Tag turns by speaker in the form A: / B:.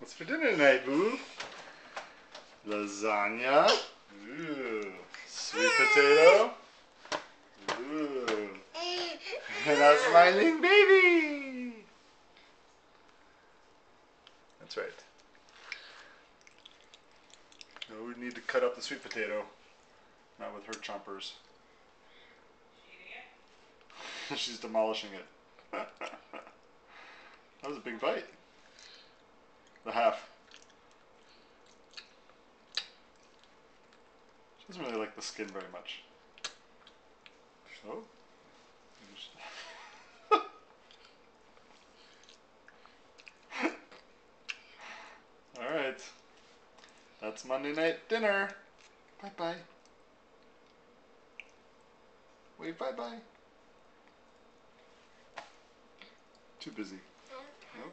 A: What's for dinner tonight, boo? Lasagna. Ooh. Sweet potato. Ooh. And a smiling baby. That's right. No, we need to cut up the sweet potato. Not with her chompers. She's demolishing it. That was a big bite. The half. She doesn't really like the skin very much. Oh. Alright. That's Monday night dinner. Bye-bye. Wave bye-bye. Too busy. Nope.